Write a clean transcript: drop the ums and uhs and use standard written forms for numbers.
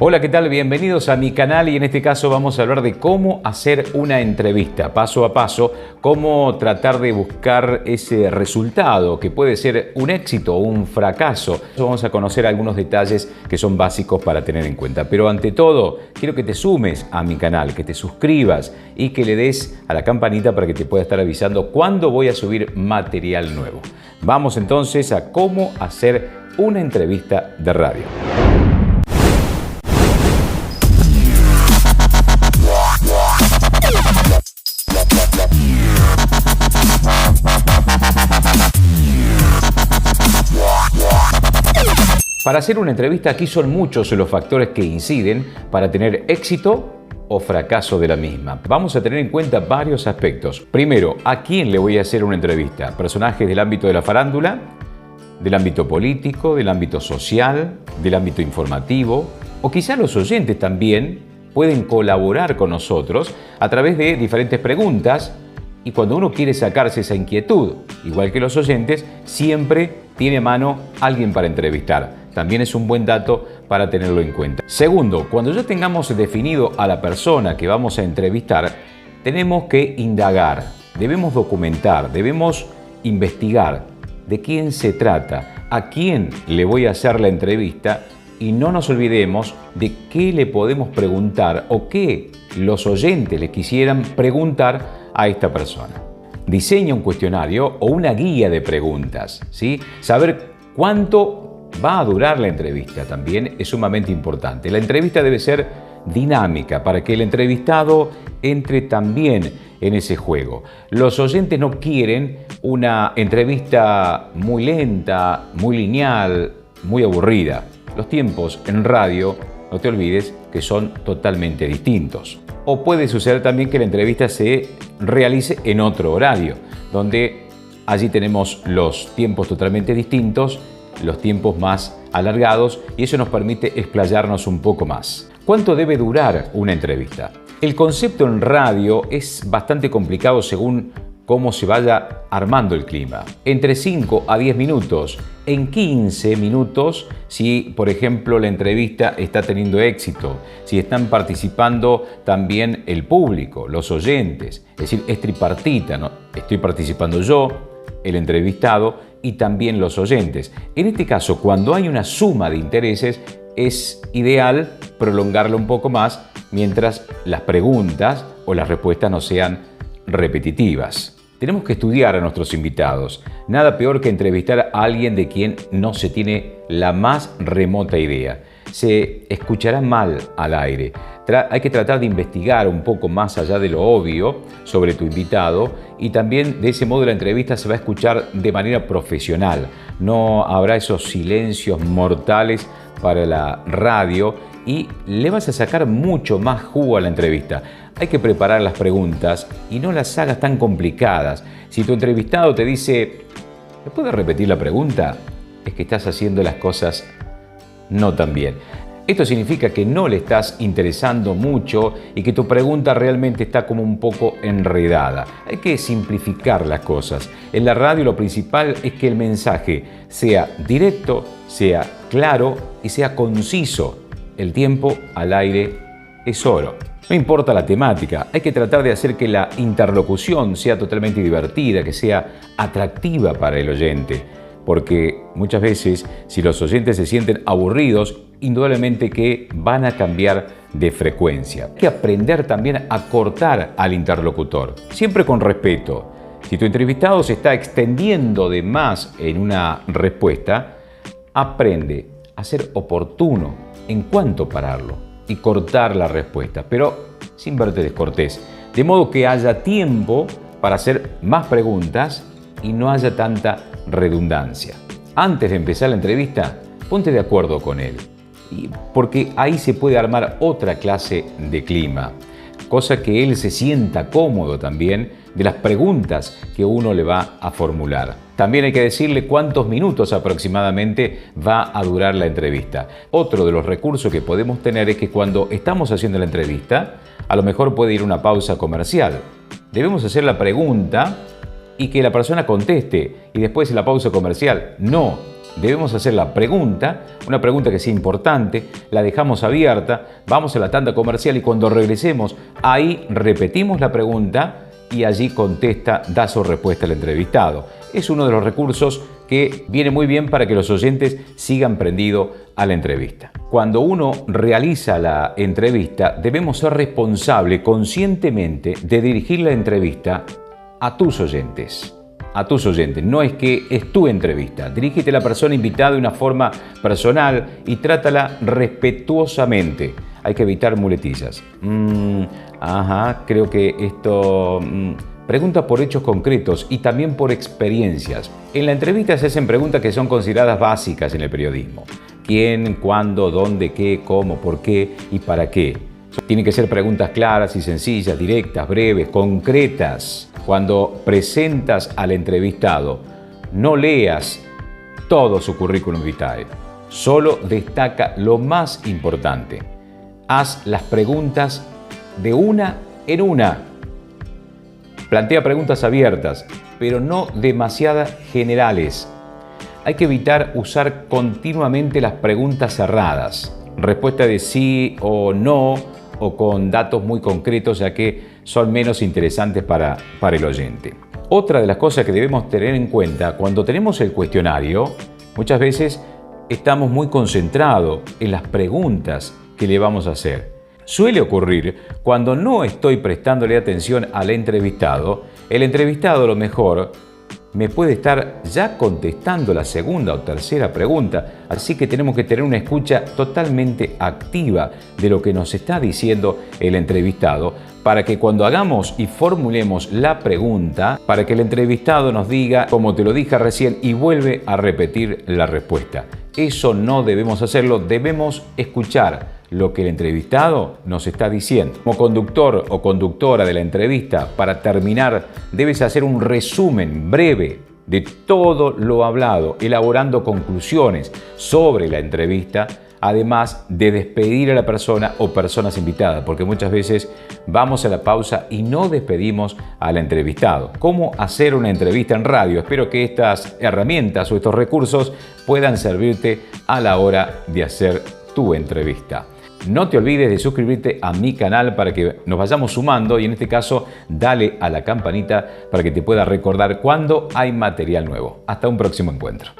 Hola, ¿qué tal? Bienvenidos a mi canal y en este caso vamos a hablar de cómo hacer una entrevista, paso a paso, cómo tratar de buscar ese resultado que puede ser un éxito o un fracaso. Vamos a conocer algunos detalles que son básicos para tener en cuenta. Pero ante todo, quiero que te sumes a mi canal, que te suscribas y que le des a la campanita para que te pueda estar avisando cuando voy a subir material nuevo. Vamos entonces a cómo hacer una entrevista de radio. Para hacer una entrevista, aquí son muchos los factores que inciden para tener éxito o fracaso de la misma. Vamos a tener en cuenta varios aspectos. Primero, ¿a quién le voy a hacer una entrevista? Personajes del ámbito de la farándula, del ámbito político, del ámbito social, del ámbito informativo, o quizá los oyentes también pueden colaborar con nosotros a través de diferentes preguntas. Y cuando uno quiere sacarse esa inquietud, igual que los oyentes, siempre tiene a mano alguien para entrevistar. También es un buen dato para tenerlo en cuenta. Segundo, cuando ya tengamos definido a la persona que vamos a entrevistar, tenemos que indagar, debemos documentar, debemos investigar de quién se trata, a quién le voy a hacer la entrevista y no nos olvidemos de qué le podemos preguntar o qué los oyentes le quisieran preguntar a esta persona. Diseña un cuestionario o una guía de preguntas, ¿sí? Saber cuánto va a durar la entrevista también es sumamente importante. La entrevista debe ser dinámica para que el entrevistado entre también en ese juego. Los oyentes no quieren una entrevista muy lenta, muy lineal, muy aburrida. Los tiempos en radio, no te olvides que son totalmente distintos. O puede suceder también que la entrevista se realice en otro horario, donde allí tenemos los tiempos totalmente distintos, los tiempos más alargados, y eso nos permite explayarnos un poco más. ¿Cuánto debe durar una entrevista? El concepto en radio es bastante complicado según cómo se vaya armando el clima. Entre 5 a 10 minutos, en 15 minutos, si por ejemplo la entrevista está teniendo éxito, si están participando también el público, los oyentes, es decir, es tripartita, ¿no? Estoy participando yo, el entrevistado y también los oyentes. En este caso, cuando hay una suma de intereses, es ideal prolongarlo un poco más mientras las preguntas o las respuestas no sean repetitivas. Tenemos que estudiar a nuestros invitados. Nada peor que entrevistar a alguien de quien no se tiene la más remota idea. Se escuchará mal al aire. Hay que tratar de investigar un poco más allá de lo obvio sobre tu invitado y también de ese modo la entrevista se va a escuchar de manera profesional. No habrá esos silencios mortales para la radio y le vas a sacar mucho más jugo a la entrevista. Hay que preparar las preguntas y no las hagas tan complicadas. Si tu entrevistado te dice, ¿me puedes repetir la pregunta? Es que estás haciendo las cosas no tan bien. Esto significa que no le estás interesando mucho y que tu pregunta realmente está como un poco enredada. Hay que simplificar las cosas. En la radio lo principal es que el mensaje sea directo, sea claro y sea conciso. El tiempo al aire es oro. No importa la temática, hay que tratar de hacer que la interlocución sea totalmente divertida, que sea atractiva para el oyente. Porque muchas veces, si los oyentes se sienten aburridos, indudablemente que van a cambiar de frecuencia. Hay que aprender también a cortar al interlocutor, siempre con respeto. Si tu entrevistado se está extendiendo de más en una respuesta, aprende a ser oportuno en cuánto pararlo y cortar la respuesta, pero sin verte descortés, de modo que haya tiempo para hacer más preguntas y no haya tanta redundancia. Antes de empezar la entrevista, ponte de acuerdo con él, porque ahí se puede armar otra clase de clima, cosa que él se sienta cómodo también de las preguntas que uno le va a formular. También hay que decirle cuántos minutos aproximadamente va a durar la entrevista. Otro de los recursos que podemos tener es que cuando estamos haciendo la entrevista, a lo mejor puede ir una pausa comercial. Debemos hacer la pregunta y que la persona conteste y después en la pausa comercial. No, debemos hacer la pregunta, una pregunta que sea importante, la dejamos abierta, vamos a la tanda comercial y cuando regresemos, ahí repetimos la pregunta y allí contesta, da su respuesta al entrevistado. Es uno de los recursos que viene muy bien para que los oyentes sigan prendidos a la entrevista. Cuando uno realiza la entrevista, debemos ser responsables conscientemente de dirigir la entrevista a tus oyentes. A tus oyentes. No es que es tu entrevista. Dirígete a la persona invitada de una forma personal y trátala respetuosamente. Hay que evitar muletillas. Creo que esto... Pregunta por hechos concretos y también por experiencias. En la entrevista se hacen preguntas que son consideradas básicas en el periodismo. ¿Quién, cuándo, dónde, qué, cómo, por qué y para qué? Tienen que ser preguntas claras y sencillas, directas, breves, concretas. Cuando presentas al entrevistado, no leas todo su currículum vitae. Solo destaca lo más importante. Haz las preguntas de una en una. Plantea preguntas abiertas, pero no demasiadas generales. Hay que evitar usar continuamente las preguntas cerradas. Respuesta de sí o no o con datos muy concretos, ya que son menos interesantes para el oyente. Otra de las cosas que debemos tener en cuenta cuando tenemos el cuestionario, muchas veces estamos muy concentrados en las preguntas que le vamos a hacer. Suele ocurrir cuando no estoy prestándole atención al entrevistado, el entrevistado a lo mejor me puede estar ya contestando la segunda o tercera pregunta, así que tenemos que tener una escucha totalmente activa de lo que nos está diciendo el entrevistado para que cuando hagamos y formulemos la pregunta, para que el entrevistado nos diga, como te lo dije recién, y vuelve a repetir la respuesta. Eso no debemos hacerlo, debemos escuchar lo que el entrevistado nos está diciendo. Como conductor o conductora de la entrevista, para terminar, debes hacer un resumen breve de todo lo hablado, elaborando conclusiones sobre la entrevista, además de despedir a la persona o personas invitadas, porque muchas veces vamos a la pausa y no despedimos al entrevistado. ¿Cómo hacer una entrevista en radio? Espero que estas herramientas o estos recursos puedan servirte a la hora de hacer tu entrevista. No te olvides de suscribirte a mi canal para que nos vayamos sumando y en este caso dale a la campanita para que te pueda recordar cuando hay material nuevo. Hasta un próximo encuentro.